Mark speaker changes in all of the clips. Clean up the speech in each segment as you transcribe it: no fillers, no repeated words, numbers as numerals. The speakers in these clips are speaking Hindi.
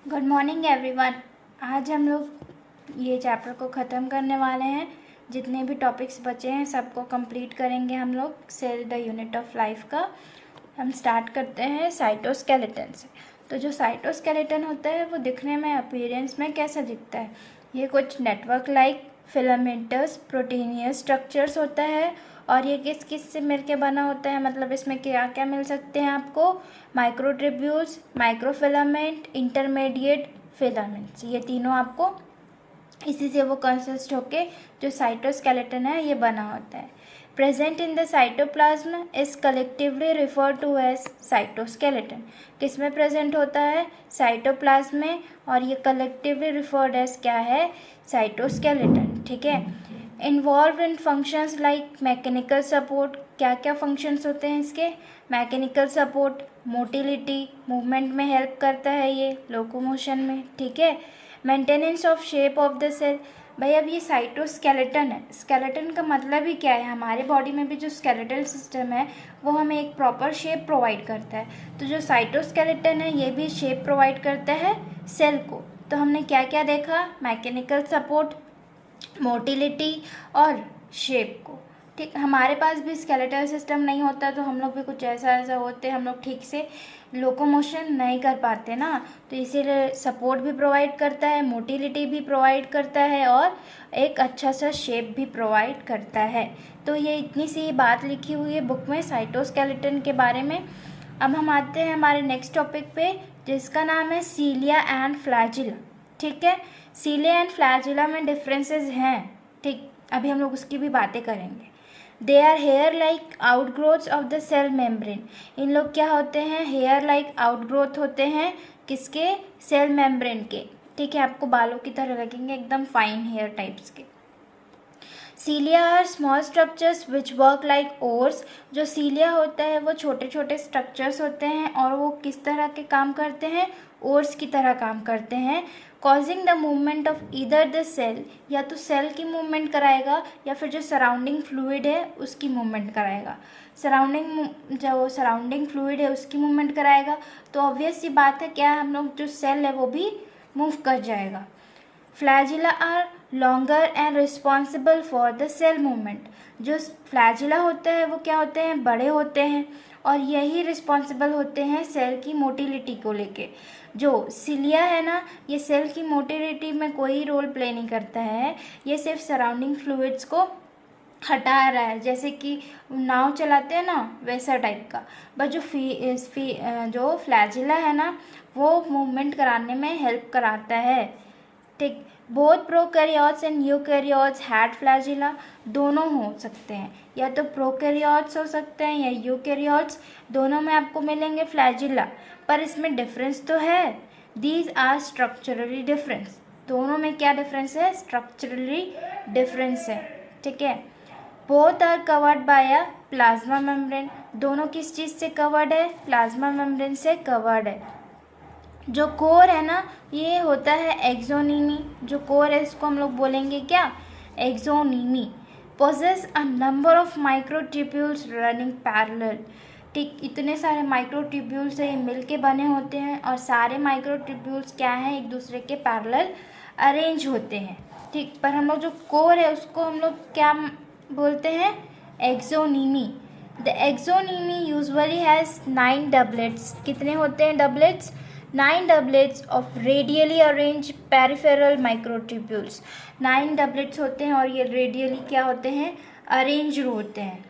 Speaker 1: Good morning everyone. आज हम लोग ये चैप्टर को ख़त्म करने वाले हैं। जितने भी टॉपिक्स बचे हैं सबको कंप्लीट करेंगे हम लोग cell the unit of life का। हम स्टार्ट करते हैं साइटोस्केलेटन से। तो जो साइटोस्केलेटन होता है वो दिखने में अपीयरेंस में कैसा दिखता है? ये कुछ network like filamentous proteinaceous structures होता है। और ये किस किस से मिलके बना होता है, मतलब इसमें क्या क्या मिल सकते हैं आपको? माइक्रोट्रिब्यूल्स, माइक्रोफिलामेंट, इंटरमीडिएट फिलामेंट्स, ये तीनों आपको इसी से वो कंसिस्ट होके जो साइटोस्केलेटन है ये बना होता है। Present in the cytoplasm is collectively refer to as cytoskeleton. किस में प्रेजेंट होता है? साइटोप्लाज्म में। और ये कलेक्टिवली रिफर्ड एज क्या है? साइटोस्केलेटन। ठीक है। Involve in functions like mechanical support. क्या क्या फंक्शंस होते हैं इसके? मैकेनिकल सपोर्ट, मोटिलिटी, मूवमेंट में हेल्प करता है ये, लोकोमोशन में। ठीक है। Maintenance of shape of the cell. भाई अब ये साइटोस्केलेटन है, स्केलेटन का मतलब ही क्या है? हमारे बॉडी में भी जो स्केलेटल सिस्टम है वो हमें एक प्रॉपर शेप प्रोवाइड करता है। तो जो साइटोस्केलेटन है ये भी शेप प्रोवाइड करता है सेल को। तो हमने क्या क्या देखा? मैकेनिकल सपोर्ट, मोटिलिटी और शेप को। ठीक, हमारे पास भी स्केलेटल सिस्टम नहीं होता तो हम लोग भी कुछ ऐसा होते, हम लोग ठीक से लोकोमोशन नहीं कर पाते ना। तो इसीलिए सपोर्ट भी प्रोवाइड करता है, मोटिलिटी भी प्रोवाइड करता है और एक अच्छा सा शेप भी प्रोवाइड करता है। तो ये इतनी सी बात लिखी हुई है बुक में साइटोस्केलेटन के बारे में। अब हम आते हैं हमारे नेक्स्ट टॉपिक पे जिसका नाम है सीलिया एंड फ्लैजिला। ठीक है। सीलिया एंड फ्लैजिला में डिफरेंसेस हैं। ठीक, अभी हम लोग उसकी भी बातें करेंगे। They are hair like outgrowths of the cell membrane. इन लोग क्या होते हैं? हेयर लाइक आउटग्रोथ होते हैं। किसके? सेल मेम्ब्रेन के। ठीक है, आपको बालों की तरह लगेंगे, एकदम फाइन हेयर टाइप्स के। Cilia are small structures which work like oars. जो सीलिया होता है वो छोटे छोटे स्ट्रक्चर्स होते हैं और वो किस तरह के काम करते हैं? ओर्स की तरह काम करते हैं। Causing the movement of either the cell, या तो सेल की मूवमेंट कराएगा या फिर जो सराउंडिंग फ्लूइड है उसकी मूवमेंट कराएगा। जो सराउंडिंग फ्लूइड है उसकी मूवमेंट कराएगा तो ऑब्वियस सी बात है क्या, हम लोग जो सेल है वो भी मूव कर जाएगा। Flagella are longer and responsible for the cell movement. जो फ्लैजिला होते हैं वो क्या होते हैं? बड़े होते हैं और यही रिस्पॉन्सिबल होते हैं सेल की मोटिलिटी को लेके। जो सिलिया है ना, ये सेल की मोटिलिटी में कोई रोल प्ले नहीं करता है, ये सिर्फ सराउंडिंग फ्लूइड्स को हटा रहा है, जैसे कि नाव चलाते हैं ना वैसा टाइप का। बट जो फ्लैजिला है ना वो मूवमेंट कराने में हेल्प कराता है। ठीक, both prokaryotes and eukaryotes had flagella. दोनों हो सकते हैं, या तो प्रोकैरियोट्स हो सकते हैं या यूकैरियोट्स, दोनों में आपको मिलेंगे फ्लैजिला। पर इसमें डिफरेंस तो है। These are structurally difference. दोनों में क्या डिफरेंस है? स्ट्रक्चरली डिफरेंस है। ठीक है। Both are covered by a plasma membrane. दोनों किस चीज़ से कवर्ड है? प्लाज्मा मेम्ब्रेन से कवर्ड है। जो कोर है ना ये होता है एक्सोनीमी। जो कोर है इसको हम लोग बोलेंगे क्या? Axoneme. Possess a number of microtubules running parallel. ठीक, इतने सारे माइक्रोट्यूब्यूल्स से ये मिलके बने होते हैं और सारे माइक्रोट्यूब्यूल्स क्या हैं? एक दूसरे के पैरेलल अरेंज होते हैं। ठीक, पर हम लोग जो कोर है उसको हम लोग क्या बोलते हैं? Axoneme. The axoneme usually has 9 doublets. कितने होते हैं doublets? 9 doublets of radially arranged peripheral microtubules। 9 doublets होते हैं और ये रेडियली क्या होते हैं? अरेंज होते हैं।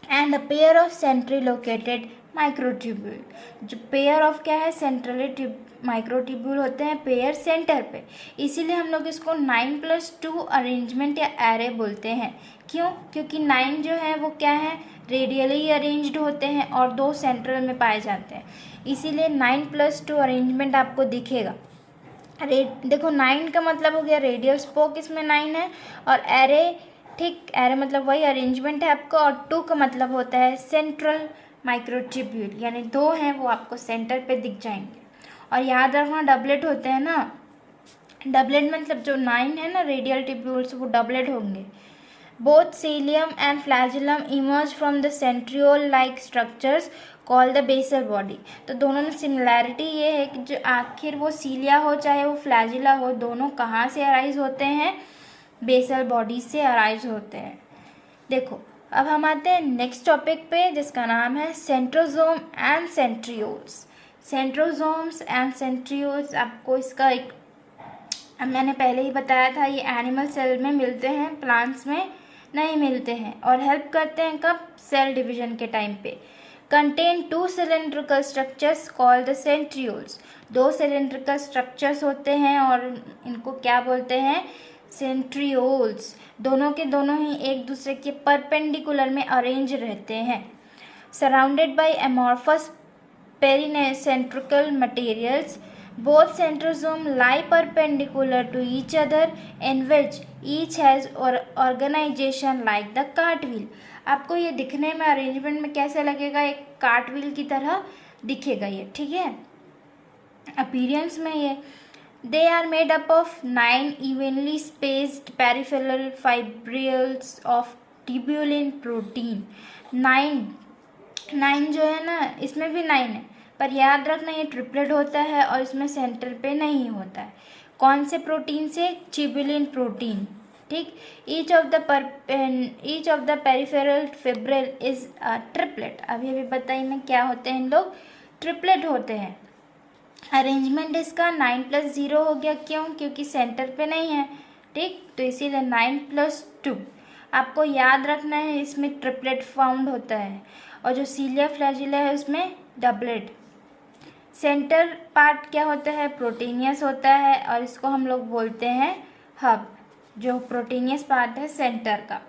Speaker 1: And a pair of centrally located microtubule. जो पेयर ऑफ क्या है? सेंट्रली माइक्रोट्यूब्यूल होते हैं पेयर सेंटर पे। इसीलिए हम लोग इसको 9+2 अरेंजमेंट या एरे बोलते हैं। क्यों? क्योंकि 9 जो है वो क्या है? रेडियली अरेंज्ड होते हैं और 2 सेंट्रल में पाए जाते हैं, इसीलिए 9+2 अरेंजमेंट आपको दिखेगा। देखो 9 का मतलब हो गया रेडियल स्पोक, इसमें 9 है। और एरे, ठीक, एरे मतलब वही अरेंजमेंट है आपको। और 2 का मतलब होता है सेंट्रल माइक्रोट्यूब्यूल, यानी 2 हैं वो आपको सेंटर पे दिख जाएंगे। और याद रखना डबलेट होते हैं ना, डबलेट मतलब जो 9 है ना रेडियल ट्यूब्यूल्स वो डबलेट होंगे। Both cilium and flagellum emerge from the centriole-like structures called the basal body. तो दोनों में सिमिलैरिटी ये है कि जो आखिर वो सीलिया हो चाहे वो फ्लैजिला हो, दोनों कहाँ से अराइज होते हैं, बेसल बॉडी से अराइज होते हैं। देखो अब हम आते हैं नेक्स्ट टॉपिक पे जिसका नाम है centrosome and centrioles. Centrosomes and centrioles, आपको इसका एक मैंने पहले ही बताया था, ये एनिमल सेल में मिलते हैं, प्लांट्स में नहीं मिलते हैं, और हेल्प करते हैं कब, सेल डिवीजन के टाइम पे। Contain 2 cylindrical structures called the centrioles. 2 cylindrical structures होते हैं और इनको क्या बोलते हैं, सेंट्रियोल्स। दोनों के दोनों ही एक दूसरे के परपेंडिकुलर में अरेंज रहते हैं। Surrounded by amorphous pericentriolar materials, both centrosome lie perpendicular to each other in which each has organization like the cartwheel। आपको ये दिखने में अरेंजमेंट में कैसे लगेगा, एक कार्टव्हील की तरह दिखेगा ये, ठीक है, अपीयरेंस में ये। They are made up of 9 evenly spaced peripheral fibrils of tubulin protein। 9 जो है ना, इसमें भी 9 है, पर याद रखना ये ट्रिपलेट होता है और इसमें सेंटर पे नहीं होता है। कौन से प्रोटीन से, ट्यूबुलिन प्रोटीन, ठीक। Each of the peripheral fibril is a triplet. अभी बताइए मैं क्या होते हैं इन लोग, ट्रिपलेट होते हैं। अरेंजमेंट इसका 9+0 हो गया, क्यों, क्योंकि सेंटर पे नहीं है, ठीक, तो इसीलिए 9+2। आपको याद रखना है इसमें ट्रिपलेट फाउंड होता है, और जो सीलिया फ्लैजिला है उसमें डबलेट। सेंटर पार्ट क्या होता है, प्रोटीनियस होता है, और इसको हम लोग बोलते हैं हब, जो प्रोटीनियस पार्ट है सेंटर का।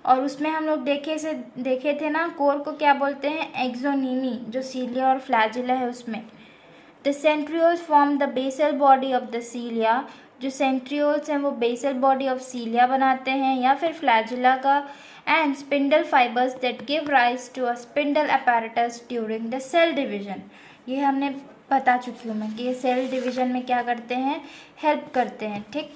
Speaker 1: और उसमें हम लोग देखे थे ना, कोर को क्या बोलते हैं, एक्सोनीमी, जो सीलिया और फ्लैजिला है उसमें। The centrioles form the basal body of the cilia. जो सेंट्रियोल्स हैं वो बेसल बॉडी ऑफ सीलिया बनाते हैं या फिर फ्लैजिला का। And spindle fibres that give rise to a spindle apparatus during the cell division. ये हमने बता चुकी हूँ मैं कि ये सेल डिवीजन में क्या करते हैं, हेल्प करते हैं, ठीक,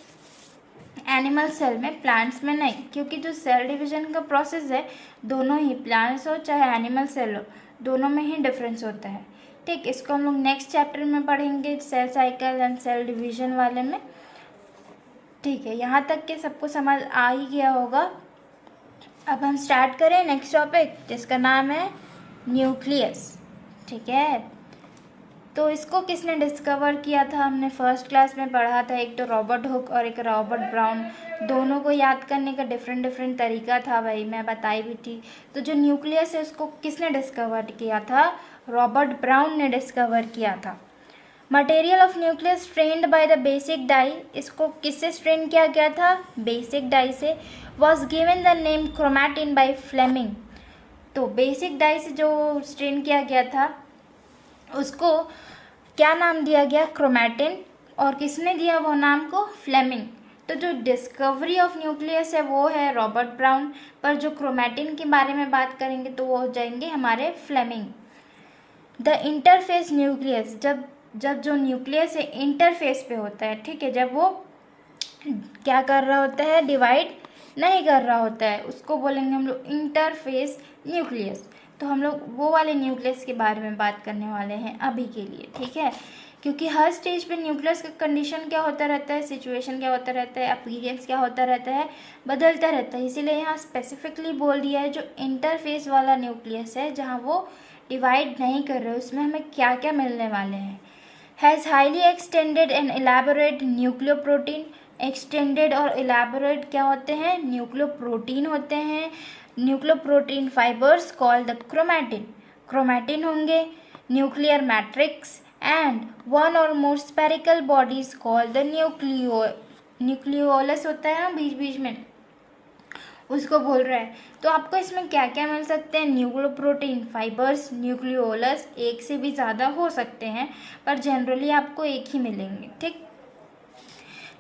Speaker 1: एनिमल सेल में, प्लांट्स में नहीं, क्योंकि जो सेल डिवीजन का प्रोसेस है दोनों ही, प्लांट्स हो चाहे एनिमल सेल हो, दोनों में ही डिफरेंस होता है, ठीक। इसको हम लोग नेक्स्ट चैप्टर में पढ़ेंगे, cell cycle and cell division वाले में, ठीक है। यहाँ तक के सबको समझ आ ही गया होगा। अब हम स्टार्ट करें नेक्स्ट टॉपिक जिसका नाम है न्यूक्लियस, ठीक है। तो इसको किसने डिस्कवर किया था, हमने फर्स्ट क्लास में पढ़ा था, एक तो रॉबर्ट हुक और एक रॉबर्ट ब्राउन। दोनों को याद करने का डिफरेंट तरीका था भाई, मैं बताई भी थी। तो जो न्यूक्लियस है उसको किसने डिस्कवर किया था, रॉबर्ट ब्राउन ने डिस्कवर किया था। Material of nucleus stained by the basic dye, इसको किससे स्ट्रेन किया गया था, बेसिक डाई से। Was given the name chromatin by Flemming. तो बेसिक डाई से जो स्ट्रेन किया गया था उसको क्या नाम दिया गया, क्रोमैटिन, और किसने दिया वो नाम को, फ्लेमिंग। तो जो डिस्कवरी ऑफ न्यूक्लियस है वो है रॉबर्ट ब्राउन, पर जो क्रोमैटिन के बारे में बात करेंगे तो वो हो जाएंगे हमारे फ्लेमिंग। द इंटरफेस न्यूक्लियस, जब जो न्यूक्लियस है इंटरफेस पे होता है, ठीक है, जब वो क्या कर रहा होता है, डिवाइड नहीं कर रहा होता है, उसको बोलेंगे हम लोग इंटरफेस न्यूक्लियस। तो हम लोग वो वाले न्यूक्लियस के बारे में बात करने वाले हैं अभी के लिए, ठीक है, क्योंकि हर स्टेज पे न्यूक्लियस का कंडीशन क्या होता रहता है, सिचुएशन क्या होता रहता है, अपीयरेंस क्या होता रहता है, बदलता रहता है। इसीलिए यहाँ स्पेसिफिकली बोल दिया है जो इंटरफेस वाला न्यूक्लियस है, जहाँ वो डिवाइड नहीं कर रहे, उसमें हमें क्या क्या मिलने वाले हैं। Has highly extended and elaborate nucleoprotein. Extended और इलैबोरेट क्या होते हैं, न्यूक्लियोप्रोटीन होते हैं। Nucleoprotein fibres called the chromatin, chromatin होंगे। Nuclear matrix and one or more spherical bodies called the nucleolus होता है ना बीच बीच में, उसको बोल रहा है। तो आपको इसमें क्या क्या मिल सकते हैं, न्यूक्लियोप्रोटीन फाइबर्स, न्यूक्लियोलस, एक से भी ज़्यादा हो सकते हैं पर जनरली आपको एक ही मिलेंगे, ठीक।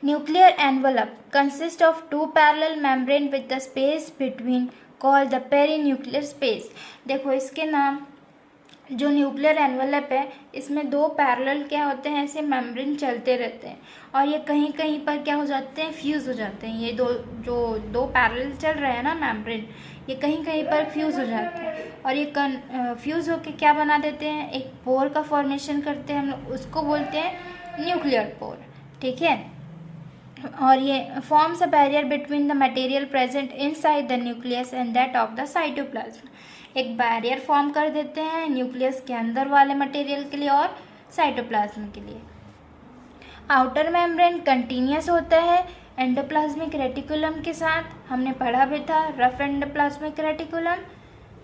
Speaker 1: Nuclear envelope consist of 2 parallel membrane with the space between called the perinuclear space. देखो इसके नाम जो न्यूक्लियर एनवलप है इसमें दो पैरेलल क्या होते हैं, ऐसे मेम्ब्रेन चलते रहते हैं और ये कहीं कहीं पर क्या हो जाते हैं, फ्यूज़ हो जाते हैं। ये दो पैरेलल चल रहे हैं ना मेम्ब्रेन, ये कहीं कहीं पर फ्यूज़ हो जाते हैं और ये फ्यूज़ होके क्या बना देते हैं, एक पोर का फॉर्मेशन करते हैं। हम लोग उसको बोलते हैं न्यूक्लियर पोर, ठीक है। और ये forms a barrier between the material present inside the nucleus and that of the cytoplasm. एक बैरियर फॉर्म कर देते हैं न्यूक्लियस के अंदर वाले मटेरियल के लिए और साइटोप्लाज्म के लिए। आउटर मेम्ब्रेन कंटिन्यूस होता है एंडोप्लाज्मिक रेटिकुलम के साथ, हमने पढ़ा भी था रफ एंडोप्लाज्मिक रेटिकुलम,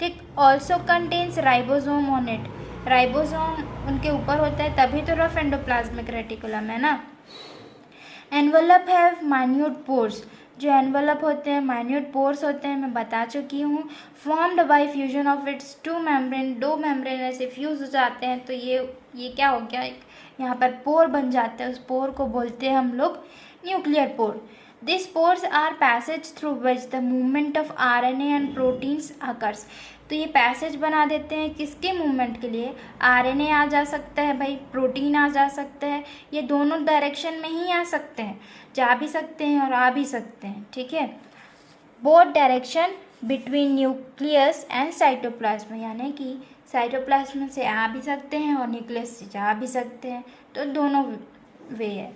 Speaker 1: ठीक। Also contains ribosome on it, ribosome उनके ऊपर होता है तभी तो रफ एंडोप्लाज्मिक रेटिकुलम है ना। एनवलप हैव माइन्यूट पोर्स, जो एनवलप होते हैं माइन्यूट पोर्स होते हैं, मैं बता चुकी हूँ। Formed by fusion of its two membrane, दो मेम्ब्रेन ऐसे फ्यूज हो जाते हैं तो ये क्या हो गया, एक यहाँ पर पोर बन जाता है, उस पोर को बोलते हैं हम लोग nuclear pore. This pores are passage through which the movement of RNA and proteins occurs. तो ये पैसेज बना देते हैं किसके मूवमेंट के लिए, आरएनए आ जा सकता है भाई, प्रोटीन आ जा सकता है, ये दोनों डायरेक्शन में ही आ सकते हैं, जा भी सकते हैं और आ भी सकते हैं, ठीक है। Both direction between nucleus and cytoplasm, यानी कि साइटोप्लाज्म से आ भी सकते हैं और न्यूक्लियस से जा भी सकते हैं, तो दोनों वे है।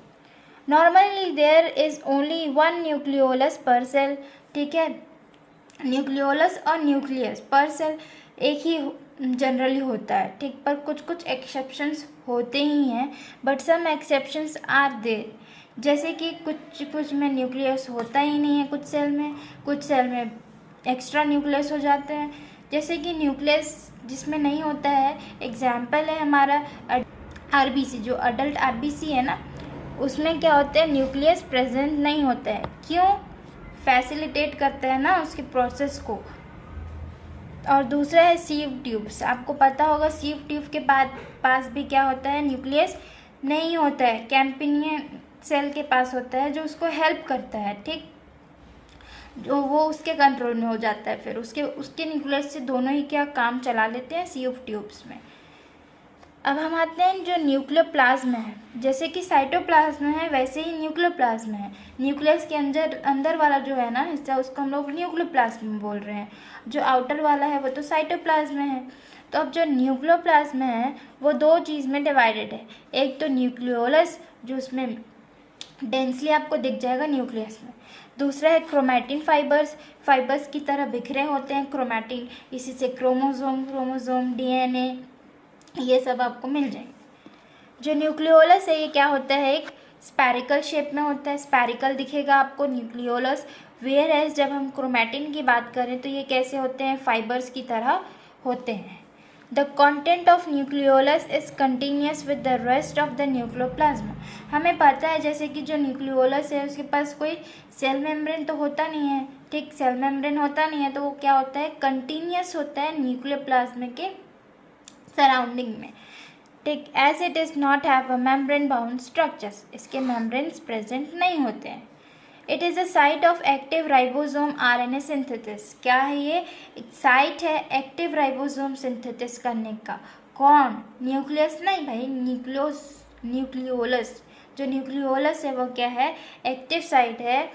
Speaker 1: Normally there is only one nucleolus per cell, ठीक है। न्यूक्लियोलस और न्यूक्लियस पर सेल एक ही जनरली होता है, ठीक, पर कुछ कुछ एक्सेप्शंस होते ही हैं, but some exceptions are there, जैसे कि कुछ में न्यूक्लियस होता ही नहीं है, कुछ सेल में एक्स्ट्रा न्यूक्लियस हो जाते हैं, जैसे कि न्यूक्लियस जिसमें नहीं होता है, एग्जाम्पल है हमारा आरबीसी, जो अडल्ट आरबीसी है ना, उसमें क्या होता है, न्यूक्लियस प्रेजेंट नहीं होता है, क्यों, फैसिलिटेट करता है ना उसके प्रोसेस को। और दूसरा है सीव ट्यूब्स, आपको पता होगा सीव ट्यूब के पास भी क्या होता है, न्यूक्लियस नहीं होता है, कैम्पिनियन सेल के पास होता है जो उसको हेल्प करता है, ठीक, जो वो उसके कंट्रोल में हो जाता है, फिर उसके न्यूक्लियस से दोनों ही क्या काम चला लेते हैं सीव ट्यूब्स में। अब हम आते हैं जो न्यूक्लियोप्लाज्म है, जैसे कि साइटोप्लाज्म है वैसे ही न्यूक्लियोप्लाज्म है। न्यूक्लियस के अंदर वाला जो है ना हिस्सा, उसको हम लोग न्यूक्लियोप्लाज्म बोल रहे हैं, जो आउटर वाला है वो तो साइटोप्लाज्म है। तो अब जो न्यूक्लियोप्लाज्म है वो दो चीज़ में डिवाइडेड है, एक तो न्यूक्लियोलस जो उसमें डेंसली आपको दिख जाएगा न्यूक्लियस में, दूसरा है क्रोमैटिन फाइबर्स की तरह बिखरे होते हैं क्रोमैटिन, इसी से क्रोमोसोम डीएनए ये सब आपको मिल जाएंगे। जो न्यूक्लियोलस है ये क्या होता है, एक स्पैरिकल शेप में होता है, स्पैरिकल दिखेगा आपको न्यूक्लियोलस। वेयर एज जब हम क्रोमैटिन की बात करें तो ये कैसे होते हैं, फाइबर्स की तरह होते हैं। The content of nucleolus is continuous with the rest of the nucleoplasm. हमें पता है जैसे कि जो न्यूक्लियोलस है उसके पास कोई सेल मेम्ब्रेन तो होता नहीं है, ठीक, सेल मेम्ब्रेन होता नहीं है, तो वो क्या होता है, कंटिन्यूस होता है न्यूक्लियोप्लाज्म के सराउंडिंग में, ठीक, as it is not have a membrane bound structures, इसके मेम्ब्रेन्स प्रेजेंट नहीं होते हैं। It is a site of active ribosome RNA synthesis, क्या है ये, एक साइट है एक्टिव राइबोसोम सिंथेसिस करने का। कौन, न्यूक्लियस नहीं भाई, न्यूक्लियोलस, जो न्यूक्लियोलस है वो क्या है, एक्टिव साइट है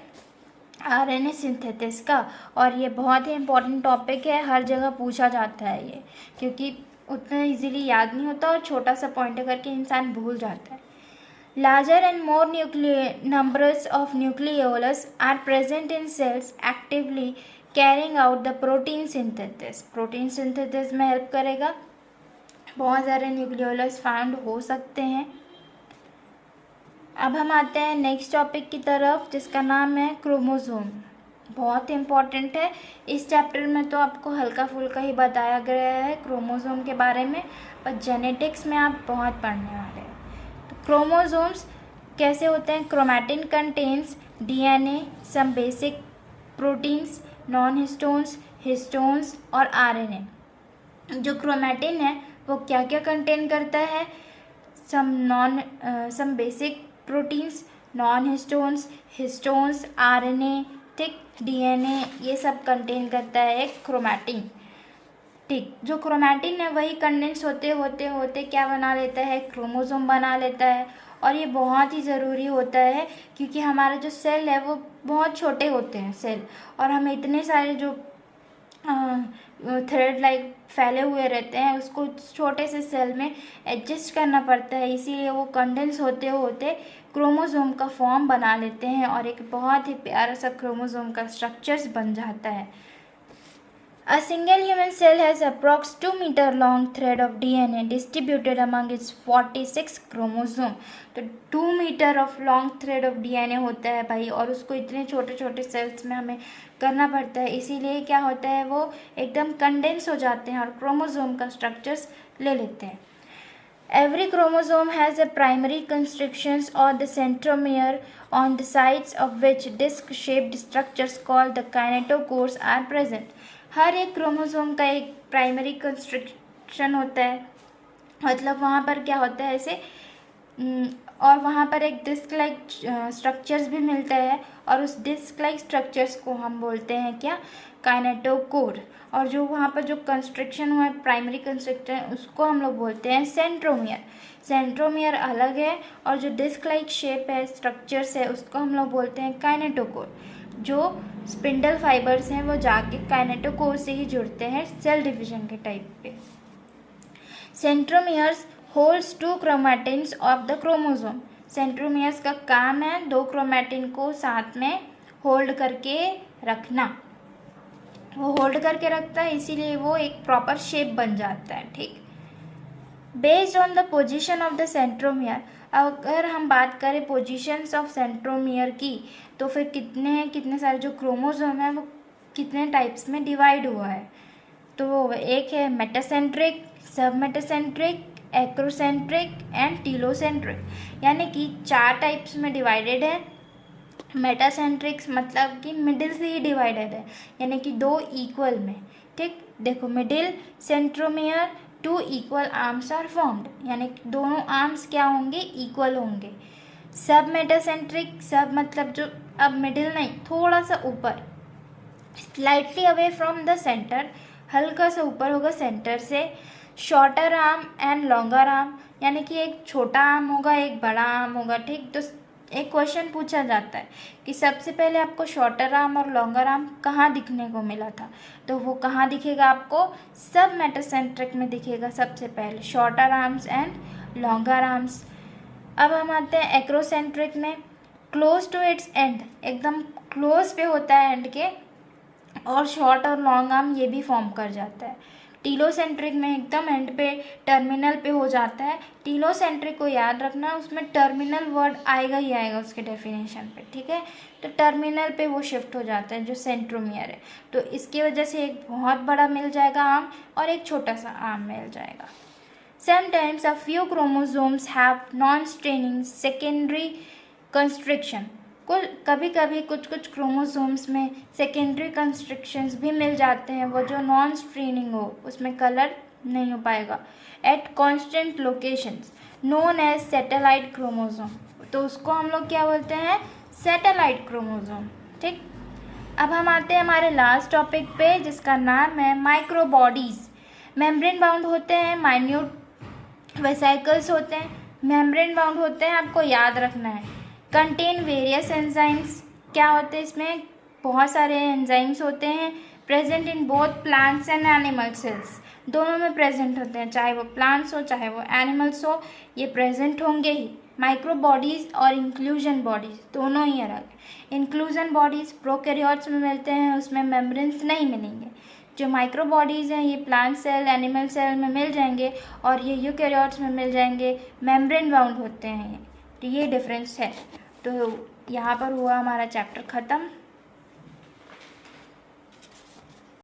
Speaker 1: आरएनए सिंथेसिस का। और ये बहुत ही इंपॉर्टेंट टॉपिक है, हर जगह पूछा जाता है ये, क्योंकि उतना इजीली याद नहीं होता और छोटा सा पॉइंट करके इंसान भूल जाता है। Larger and more numbers of nucleolus are present in cells actively carrying out the protein synthesis। Protein synthesis में हेल्प करेगा, बहुत सारे न्यूक्लियोलस फाउंड हो सकते हैं। अब हम आते हैं नेक्स्ट टॉपिक की तरफ जिसका नाम है क्रोमोसोम। बहुत इम्पॉर्टेंट है, इस चैप्टर में तो आपको हल्का फुल्का ही बताया गया है क्रोमोसोम के बारे में, पर जेनेटिक्स में आप बहुत पढ़ने वाले हैं। तो क्रोमोसोम्स कैसे होते हैं, chromatin contains DNA, some basic proteins, non histones और आरएनए। जो क्रोमैटिन है वो क्या क्या कंटेन करता है, some basic proteins, non histones, RNA, ठीक, डीएनए, ये सब कंटेन करता है क्रोमैटिन। ठीक, जो क्रोमैटिन है वही कंडेंस होते होते होते क्या बना लेता है, क्रोमोसोम बना लेता है। और ये बहुत ही ज़रूरी होता है क्योंकि हमारा जो सेल है वो बहुत छोटे होते हैं सेल, और हमें इतने सारे जो थ्रेड लाइक फैले हुए रहते हैं उसको छोटे से सेल में एडजस्ट करना पड़ता है, इसीलिए वो कंडेंस होते होते क्रोमोसोम का फॉर्म बना लेते हैं और एक बहुत ही प्यारा सा क्रोमोसोम का स्ट्रक्चर्स बन जाता है। A single human cell has approx 2 meter long thread of DNA distributed among its 46 chromosome। तो 2 metre of long thread of DNA होता है भाई, और उसको इतने छोटे छोटे सेल्स में हमें करना पड़ता है, इसीलिए क्या होता है वो एकदम कंडेंस हो जाते हैं और क्रोमोसोम का स्ट्रक्चर्स ले लेते हैं। Every chromosome has a primary constrictions or the centromere on the sides of which disc-shaped structures called the kinetochores are present। हर एक क्रोमोसोम का एक प्राइमरी कंस्ट्रक्शन होता है, मतलब वहाँ पर क्या होता है ऐसे, और वहाँ पर एक डिस्क लाइक स्ट्रक्चर्स भी मिलता है, और उस डिस्क लाइक स्ट्रक्चर्स को हम बोलते हैं क्या, काइनेटोकोर। और जो वहाँ पर जो कंस्ट्रक्शन हुआ है प्राइमरी कंस्ट्रक्शन उसको हम लोग बोलते हैं सेंट्रोमियर। सेंट्रोमियर अलग है और जो डिस्क लाइक शेप है स्ट्रक्चर्स है उसको हम लोग बोलते हैं काइनेटोकोर। जो स्पिंडल फाइबर्स हैं वो जाके काइनेटोकोर से ही जुड़ते हैं सेल डिवीजन के टाइप पे। Centromeres holds 2 chromatins of the chromosome. Centromeres का काम है 2 क्रोमैटिन को साथ में होल्ड करके रखना, वो होल्ड करके रखता है इसीलिए वो एक प्रॉपर शेप बन जाता है। ठीक, based on the position of the centromere, अगर हम बात करें पोजीशंस ऑफ सेंट्रोमियर की तो फिर कितने सारे जो क्रोमोसोम है वो कितने टाइप्स में डिवाइड हुआ है। तो एक है मेटासेंट्रिक, सब मेटासेंट्रिक, एक्रोसेंट्रिक एंड टीलोसेंट्रिक, यानी कि 4 टाइप्स में डिवाइडेड है। मेटासेंट्रिक्स मतलब कि मिडिल से ही डिवाइडेड है, यानी कि 2 इक्वल में। ठीक, देखो middle centromere 2 equal arms are formed, यानी कि दोनों आर्म्स क्या होंगे, इक्वल होंगे। सब मेटासेंट्रिक, सब मतलब जो अब मिडिल नहीं, थोड़ा सा ऊपर, slightly away from the centre, हल्का सा ऊपर होगा सेंटर से। Shorter arm and longer arm, यानी कि एक छोटा आर्म होगा एक बड़ा आर्म होगा। ठीक, तो एक क्वेश्चन पूछा जाता है कि सबसे पहले आपको शॉर्टर आर्म और लॉन्गर आर्म कहाँ दिखने को मिला था, तो वो कहाँ दिखेगा आपको, सब मेटासेंट्रिक में दिखेगा सबसे पहले, shorter arms and longer arms. अब हम आते हैं एक्रोसेंट्रिक में, क्लोज टू इट्स एंड, एकदम क्लोज पे होता है एंड के, और शॉर्ट और लॉन्ग आर्म ये भी फॉर्म कर जाता है। टीलोसेंट्रिक में एकदम एंड पे टर्मिनल पे हो जाता है। टीलोसेंट्रिक को याद रखना, उसमें टर्मिनल वर्ड आएगा ही आएगा उसके डेफिनेशन पे। ठीक है, तो टर्मिनल पे वो शिफ्ट हो जाता है जो सेंट्रोमियर है, तो इसकी वजह से एक बहुत बड़ा मिल जाएगा आर्म और एक छोटा सा आर्म मिल जाएगा। Sometimes a few chromosomes have non-straining secondary constriction। कभी कभी कुछ क्रोमोसोम्स में सेकेंडरी कंस्ट्रिक्शंस भी मिल जाते हैं, वो जो नॉन स्ट्रेनिंग हो, उसमें कलर नहीं हो पाएगा। At constant locations known as satellite chromosome, तो उसको हम लोग क्या बोलते हैं, सैटेलाइट क्रोमोसोम। ठीक, अब हम आते हैं हमारे लास्ट टॉपिक पे जिसका नाम है माइक्रोबॉडीज़। मेम्ब्रेन बाउंड होते हैं, माइन्यूट वेसिकल्स होते हैं, मेम्ब्रेन बाउंड होते हैं, आपको याद रखना है। कंटेन वेरियस एंजाइम्स, क्या होते हैं इसमें, बहुत सारे एंजाइम्स होते हैं। Present in both plants and animal cells, दोनों में प्रेजेंट होते हैं, चाहे वो प्लांट्स हो चाहे वो एनिमल्स हो, ये प्रेजेंट होंगे ही। माइक्रोबॉडीज़ और इंक्लूजन बॉडीज़ दोनों ही अलग। इंक्लूजन बॉडीज़ प्रोकैरियोट्स में मिलते हैं, उसमें मेम्ब्रेन्स नहीं मिलेंगे। जो माइक्रोबॉडीज़ हैं ये प्लांट सेल एनिमल सेल में मिल जाएंगे, और ये यूकैरियोट्स में मिल जाएंगे, मेम्ब्रेन बाउंड होते हैं। तो ये डिफरेंस है। तो यहाँ पर हुआ हमारा चैप्टर ख़त्म।